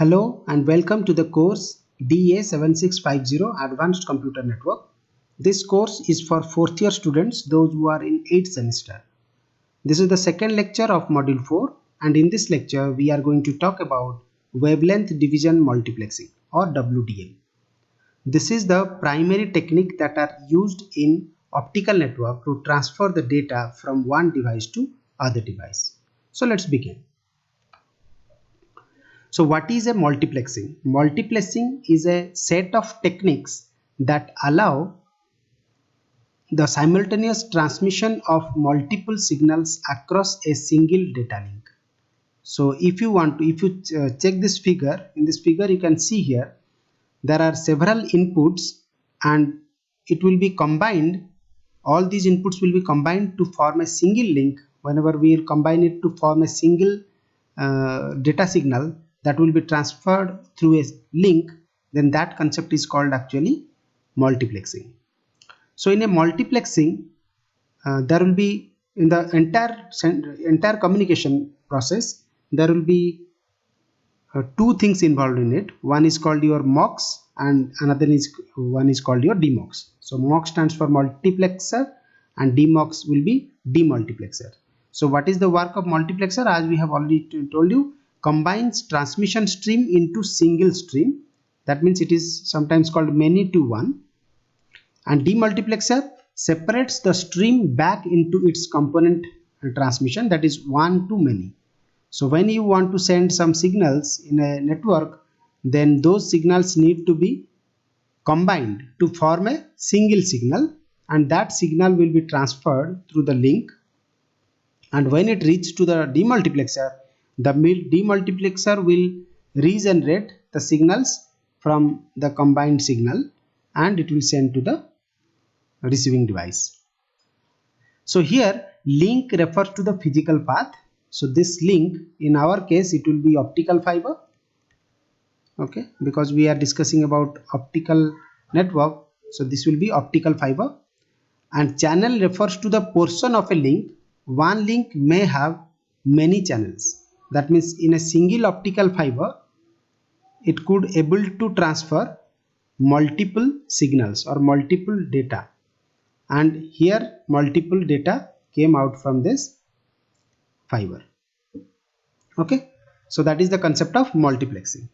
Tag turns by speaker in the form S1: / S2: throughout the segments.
S1: Hello and welcome to the course DA7650 Advanced Computer Network. This course is for 4th year students, those who are in 8th semester. This is the second lecture of module 4, and in this lecture we are going to talk about wavelength division multiplexing or WDM. This is the primary technique that are used in optical network to transfer the data from one device to other device. So let's begin. So what is a multiplexing? Multiplexing is a set of techniques that allow the simultaneous transmission of multiple signals across a single data link. So if you check this figure, in this figure you can see here there are several inputs and it will be combined. All these inputs will be combined to form a single link. Whenever we will combine it to form a single data signal that will be transferred through a link, then that concept is called actually multiplexing. So in a multiplexing, there will be in the entire communication process, there will be two things involved in it. One is called your MUX and one is called your DMUX. So MUX stands for multiplexer and DMUX will be demultiplexer. So what is the work of multiplexer? As we have already told you, combines transmission stream into single stream. That means it is sometimes called many to one. And demultiplexer separates the stream back into its component transmission, that is one to many. So when you want to send some signals in a network, then those signals need to be combined to form a single signal, and that signal will be transferred through the link. And when it reaches to the demultiplexer, the demultiplexer will regenerate the signals from the combined signal and it will send to the receiving device. So here link refers to the physical path. So this link, in our case it will be optical fiber, okay, because we are discussing about optical network. So this will be optical fiber. And channel refers to the portion of a link. One link may have many channels. That means in a single optical fiber, it could able to transfer multiple signals or multiple data. And here multiple data came out from this fiber. Okay, so that is the concept of multiplexing.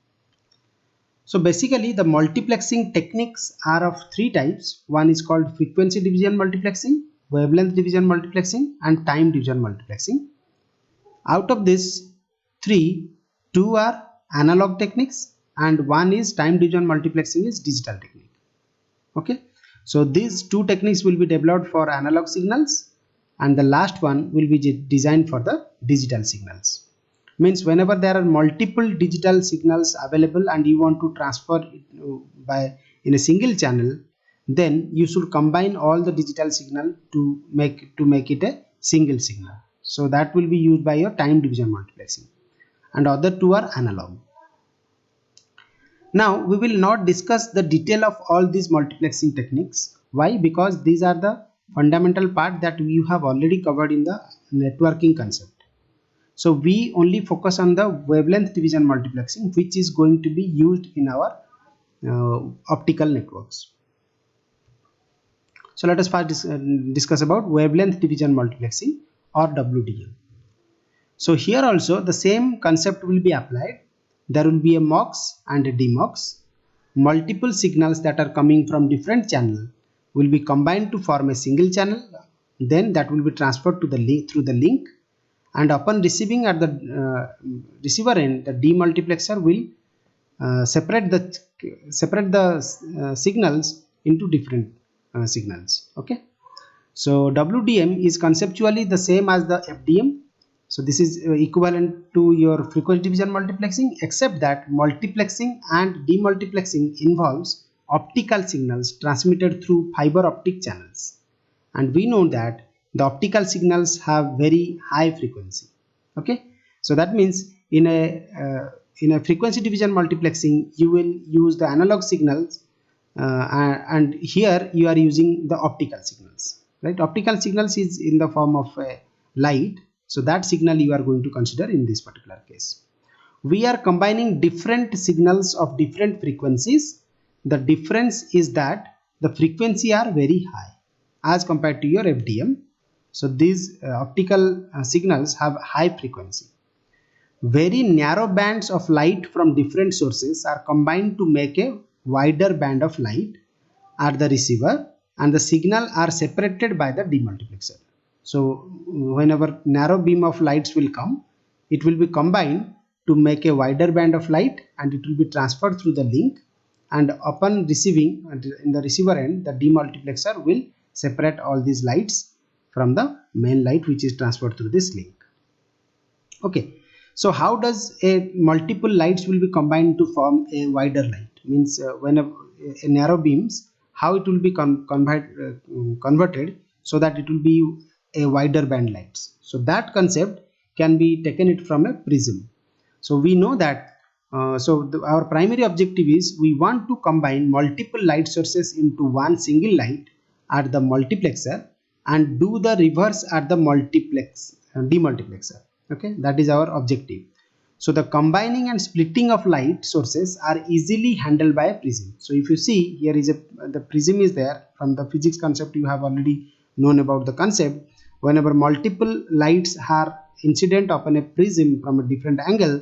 S1: So basically the multiplexing techniques are of three types. One is called frequency division multiplexing, wavelength division multiplexing, and time division multiplexing. Out of these three, two are analog techniques and one is time division multiplexing is digital technique. Okay, so these two techniques will be developed for analog signals and the last one will be designed for the digital signals. Means whenever there are multiple digital signals available and you want to transfer it in a single channel, then you should combine all the digital signal to make it a single signal. So that will be used by your time division multiplexing, and other two are analog. Now we will not discuss the detail of all these multiplexing techniques. Why? Because these are the fundamental part that you have already covered in the networking concept. So we only focus on the wavelength division multiplexing, which is going to be used in our optical networks. So let us first discuss about wavelength division multiplexing or WDM. So here also the same concept will be applied. There will be a MUX and a DMUX. Multiple signals that are coming from different channels will be combined to form a single channel. Then that will be transferred to the link through the link. And upon receiving at the receiver end, the demultiplexer will separate the signals into different signals. Okay. So WDM is conceptually the same as the FDM. So this is equivalent to your frequency division multiplexing, except that multiplexing and demultiplexing involves optical signals transmitted through fiber optic channels. And we know that the optical signals have very high frequency. Okay, so that means in a frequency division multiplexing you will use the analog signals and here you are using the optical signals, right? Optical signals is in the form of light, so that signal you are going to consider in this particular case. we are combining different signals of different frequencies. The difference is that the frequency are very high as compared to your FDM. So these optical signals have high frequency. Very narrow bands of light from different sources are combined to make a wider band of light at the receiver, and the signal are separated by the demultiplexer. So whenever narrow beam of lights will come, it will be combined to make a wider band of light, and it will be transferred through the link, and upon receiving in the receiver end, the demultiplexer will separate all these lights from the main light which is transferred through this link. Okay, so how does a multiple lights will be combined to form a wider light? Means when a narrow beams, how it will be converted so that it will be a wider band lights. So that concept can be taken it from a prism. So we know that our primary objective is we want to combine multiple light sources into one single light at the multiplexer and do the reverse at the demultiplexer. Okay, that is our objective. So the combining and splitting of light sources are easily handled by a prism. So if you see, here is the prism is there. From the physics concept, you have already known about the concept. Whenever multiple lights are incident upon a prism from a different angle,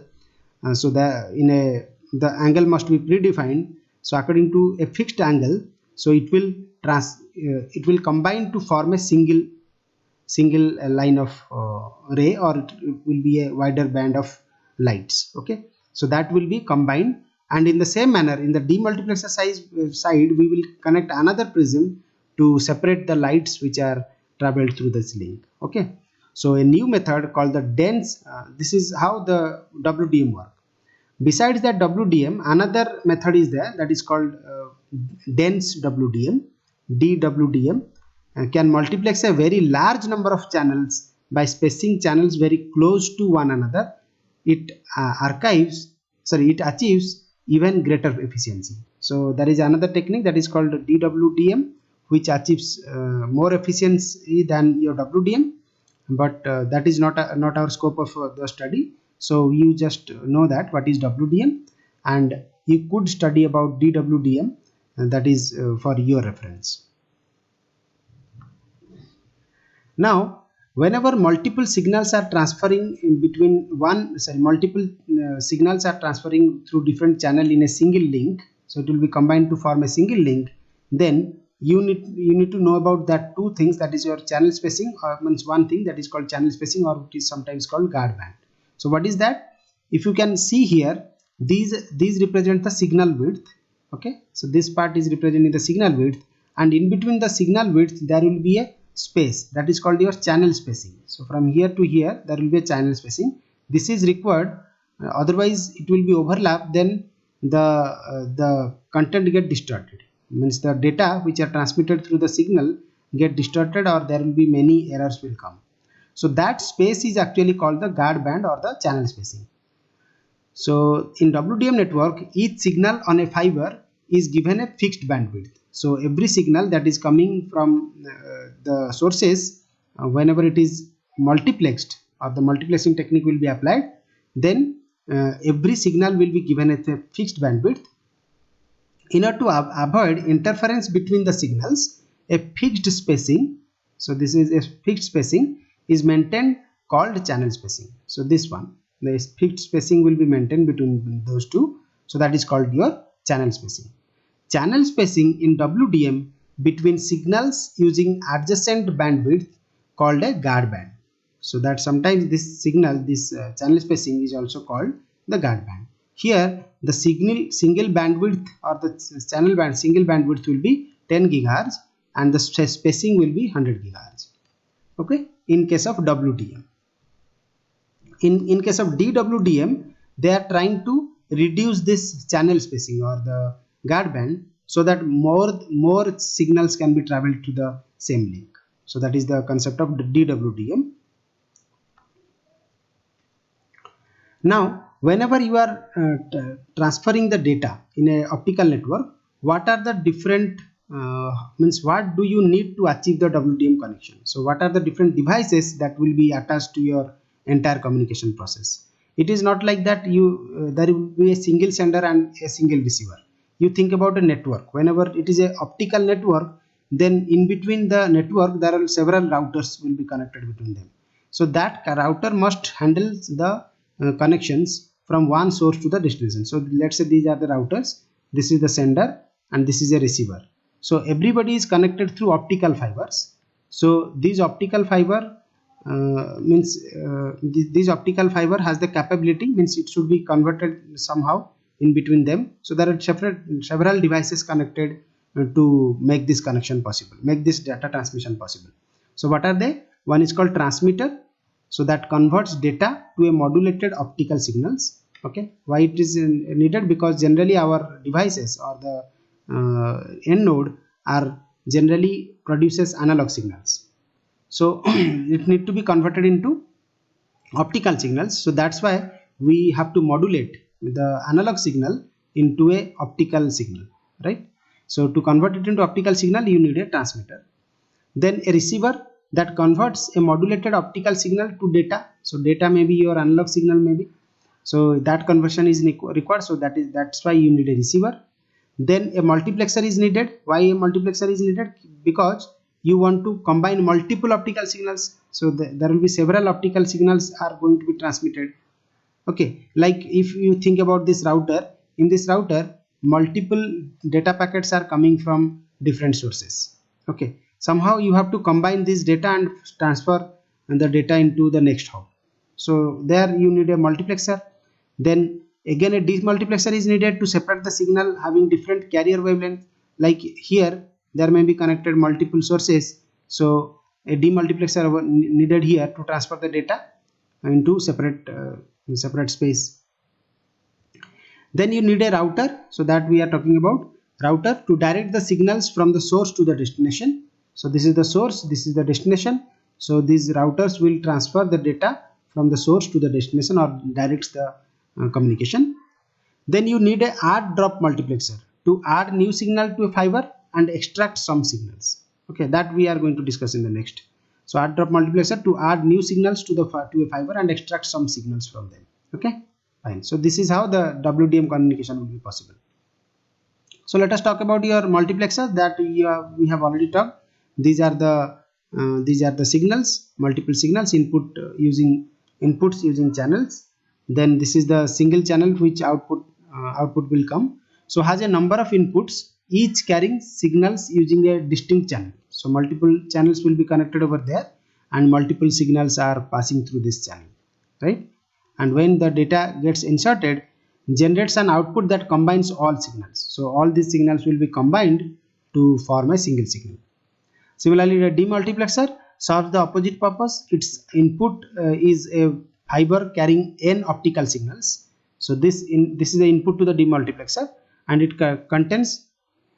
S1: so the angle must be predefined. So according to a fixed angle, so it will combine to form a single line of ray, or it will be a wider band of lights. Okay, so that will be combined, and in the same manner in the demultiplexer side we will connect another prism to separate the lights which are traveled through this link. Okay, so a new method called the dense, this is how the WDM work. Besides that WDM, another method is there, that is called dense WDM, DWDM, can multiplex a very large number of channels by spacing channels very close to one another. It achieves even greater efficiency. So there is another technique that is called DWDM, which achieves more efficiency than your WDM, but that is not our scope of the study. So you just know that what is WDM, and you could study about DWDM, and that is for your reference. Now, whenever multiple signals are transferring in between multiple signals are transferring through different channel in a single link, so it will be combined to form a single link. Then you need to know about that two things, that is your channel spacing, or means one thing that is called channel spacing, or it is sometimes called guard band. So what is that? If you can see here, these represent the signal width. Okay, so this part is representing the signal width, and in between the signal width there will be a space that is called your channel spacing. So from here to here there will be a channel spacing. This is required, otherwise it will be overlap, then the content get distorted, means the data which are transmitted through the signal get distorted, or there will be many errors will come. So that space is actually called the guard band or the channel spacing. So in WDM network, each signal on a fiber is given a fixed bandwidth. So every signal that is coming from the sources, whenever it is multiplexed or the multiplexing technique will be applied, then every signal will be given a fixed bandwidth. In order to avoid interference between the signals, a fixed spacing, so this is a fixed spacing, is maintained called channel spacing. So this one, the fixed spacing will be maintained between those two, so that is called your channel spacing. Channel spacing in WDM between signals using adjacent bandwidth called a guard band. So that sometimes this channel spacing is also called the guard band. Here the single bandwidth, or the channel band single bandwidth will be 10 GHz, and the spacing will be 100 GHz. Okay, in case of WDM. In case of DWDM, they are trying to reduce this channel spacing or the guard band, so that more signals can be traveled to the same link. So that is the concept of DWDM. Now, whenever you are transferring the data in an optical network, what are the different what do you need to achieve the WDM connection? So what are the different devices that will be attached to your entire communication process? It is not like that there will be a single sender and a single receiver. You think about a network. Whenever it is a optical network, then in between the network there are several routers will be connected between them. So that router must handle the connections from one source to the destination. So let's say these are the routers, this is the sender and this is a receiver. So everybody is connected through optical fibers. So these optical fiber this optical fiber has the capability, means it should be converted somehow in between them. So there are several devices connected to make this connection possible, make this data transmission possible. So what are they? One is called transmitter, so that converts data to a modulated optical signals. Okay, why it is needed? Because generally our devices or the end node are generally produces analog signals, so it need to be converted into optical signals. So that's why we have to modulate the analog signal into a optical signal, right? So to convert it into optical signal, you need a transmitter. Then a receiver that converts a modulated optical signal to data. So data may be your analog signal maybe. So that conversion is required. So that's why you need a receiver. Then a multiplexer is needed. Why a multiplexer is needed? Because you want to combine multiple optical signals. So there will be several optical signals are going to be transmitted. Okay, like if you think about this router, in this router multiple data packets are coming from different sources. Okay, somehow you have to combine this data and transfer the data into the next hop. So there you need a multiplexer. Then again a demultiplexer is needed to separate the signal having different carrier wavelength. Like here there may be connected multiple sources, so a demultiplexer needed here to transfer the data into separate space. Then you need a router, so that we are talking about router to direct the signals from the source to the destination. So this is the source, this is the destination. So these routers will transfer the data from the source to the destination or directs the communication. Then you need a add drop multiplexer to add new signal to a fiber and extract some signals. Okay, that we are going to discuss in the next. So add drop multiplexer to add new signals to a fiber and extract some signals from them. Okay, fine. So this is how the WDM communication will be possible. So let us talk about your multiplexer that we have already talked. These are the signals, multiple signals using inputs using channels. Then this is the single channel which output will come. So has a number of inputs, each carrying signals using a distinct channel. So multiple channels will be connected over there and multiple signals are passing through this channel, right? And when the data gets inserted, generates an output that combines all signals. So all these signals will be combined to form a single signal. Similarly, the demultiplexer serves the opposite purpose. Its input is a fiber carrying n optical signals. So this is the input to the demultiplexer, and it contains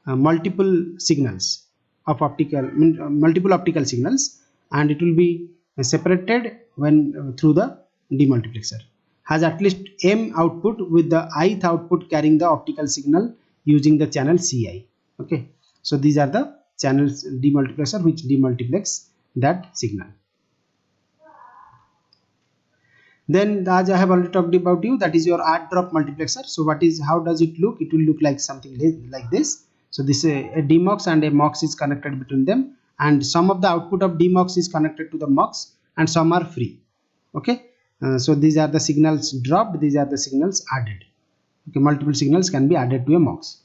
S1: multiple signals of multiple optical signals, and it will be separated when through the demultiplexer. Has at least m output with the ith output carrying the optical signal using the channel Ci. Okay, so these are the channels demultiplexer which demultiplex that signal. Then as I have already talked about you, that is your add drop multiplexer. So how does it look? It will look like something like this. So this a DMUX and a MUX is connected between them, and some of the output of DMUX is connected to the MUX and some are free. Okay, so these are the signals dropped, these are the signals added. Okay, multiple signals can be added to a MUX.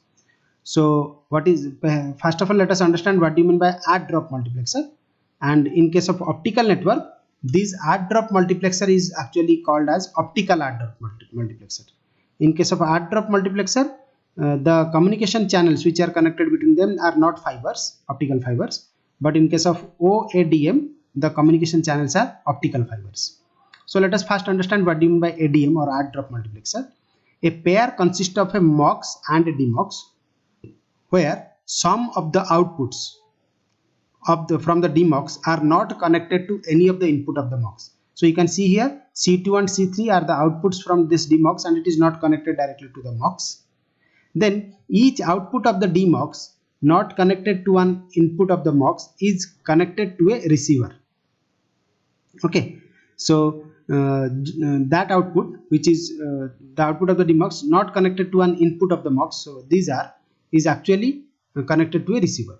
S1: So first of all, let us understand what do you mean by add drop multiplexer. And in case of optical network, this add drop multiplexer is actually called as optical add drop multiplexer. In case of add drop multiplexer, the communication channels which are connected between them are not fibers, optical fibers, but in case of OADM, the communication channels are optical fibers. So let us first understand what do you mean by ADM or add drop multiplexer. A pair consists of a MUX and a DMUX, where some of the outputs from the DMUX are not connected to any of the input of the MUX. So you can see here C2 and C3 are the outputs from this DMUX and it is not connected directly to the MUX. Then each output of the DMUX not connected to an input of the MUX is connected to a receiver. Okay, so that output, which is the output of the demux, not connected to an input of the mux. So these is actually connected to a receiver,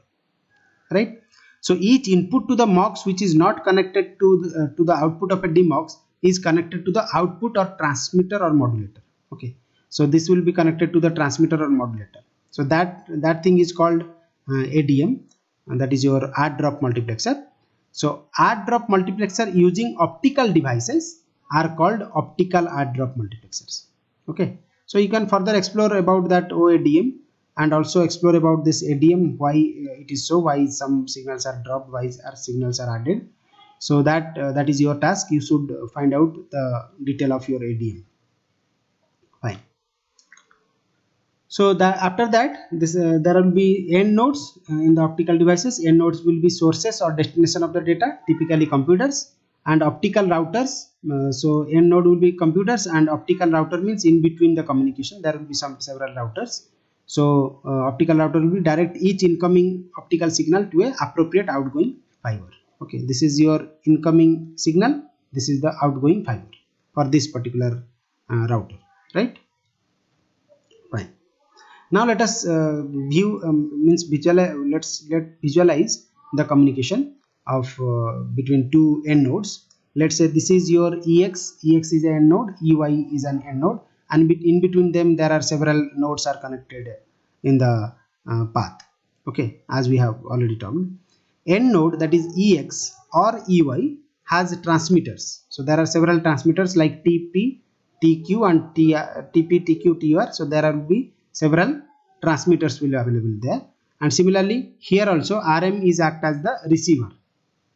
S1: right? So each input to the mux which is not connected to the output of a demux is connected to the output or transmitter or modulator. Okay, so this will be connected to the transmitter or modulator. So that thing is called ADM, and that is your add drop multiplexer. So add drop multiplexer using optical devices are called optical add drop multiplexers. Okay, so you can further explore about that OADM and also explore about this ADM, why it is so, why some signals are dropped, why signals are added. So that is your task. You should find out the detail of your ADM. Fine. So after that, there will be end nodes in the optical devices. End nodes will be sources or destination of the data, typically computers, and optical routers. So end node will be computers, and optical router means in between the communication there will be several routers. So optical router will be direct each incoming optical signal to a appropriate outgoing fiber. Okay, this is your incoming signal. This is the outgoing fiber for this particular router, right? Fine. Now let us let's visualize the communication of between two end nodes. Let's say this is your ex is an end node, ey is an end node, and in between them there are several nodes are connected in the path. Okay, as we have already talked. End node, that is ex or ey, has transmitters. So there are several transmitters like TP, TQ and TP, TQ, TR. So there will be several transmitters will be available there. And similarly here also RM is act as the receiver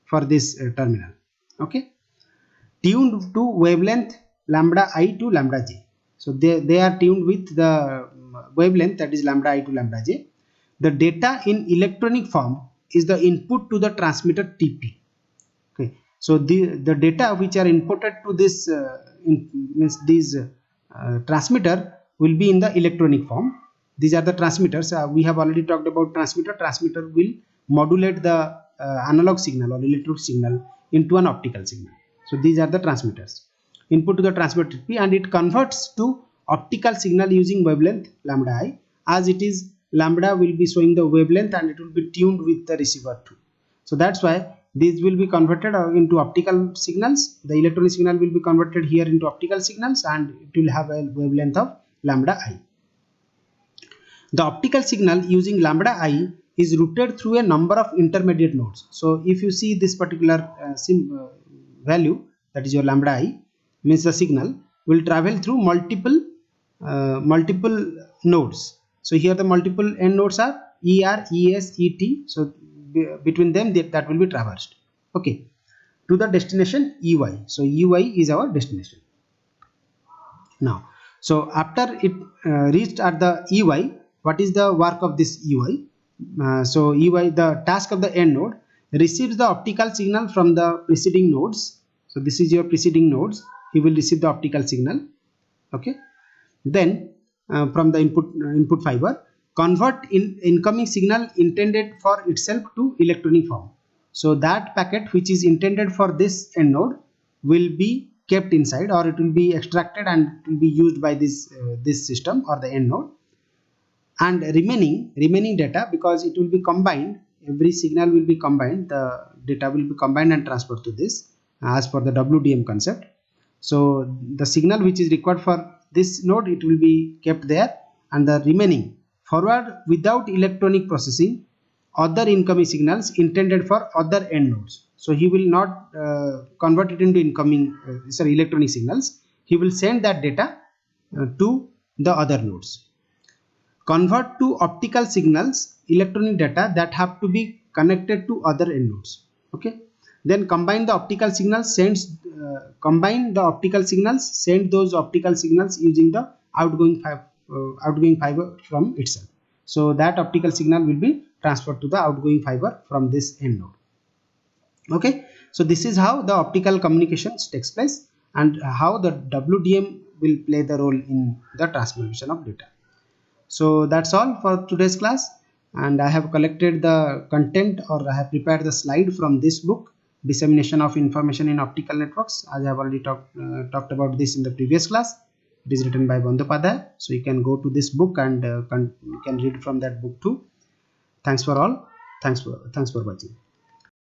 S1: for this terminal. Okay, tuned to wavelength lambda I to lambda j. So they are tuned with the wavelength, that is lambda I to lambda j. The data in electronic form is the input to the transmitter TP. Okay, so the data which are imported to this transmitter will be in the electronic form. These are the transmitters. We have already talked about transmitter. Transmitter will modulate the analog signal or electric signal into an optical signal. So these are the transmitters. Input to the transmitter TP, and it converts to optical signal using wavelength lambda I, as it is lambda will be showing the wavelength and it will be tuned with the receiver too. So that's why these will be converted into optical signals. The electronic signal will be converted here into optical signals, and it will have a wavelength of lambda I. The optical signal using lambda I is routed through a number of intermediate nodes. So if you see this particular value, that is your lambda I, means the signal will travel through multiple nodes. So here the multiple end nodes are ER, ES, ET. So between them that will be traversed. Okay, to the destination EY. So EY is our destination. Now, so after it reached at the EY, what is the work of this EY? So EY, the task of the end node, receives the optical signal from the preceding nodes. So this is your preceding nodes. He will receive the optical signal. Okay, then from the input fiber, convert incoming signal intended for itself to electronic form. So that packet which is intended for this end node will be kept inside, or it will be extracted and it will be used by this system or the end node. And remaining data, because it will be combined, every signal will be combined, the data will be combined and transferred to this as per the WDM concept. So the signal which is required for this node, it will be kept there, and the remaining forward without electronic processing other incoming signals intended for other end nodes. So he will not convert it into incoming electronic signals. He will send that data to the other nodes. Convert to optical signals electronic data that have to be connected to other end nodes. Okay, then combine the optical signals, send those optical signals using the outgoing fiber from itself. So that optical signal will be transferred to the outgoing fiber from this end node. Okay, so this is how the optical communications takes place, and how the WDM will play the role in the transmission of data. So that's all for today's class, and I have collected the content, or I have prepared the slide from this book, dissemination of information in optical networks. As I have already talked about this in the previous class. It is written by Bandyopadhyay, so you can go to this book and you can read from that book too. Thanks for all. Thanks for watching.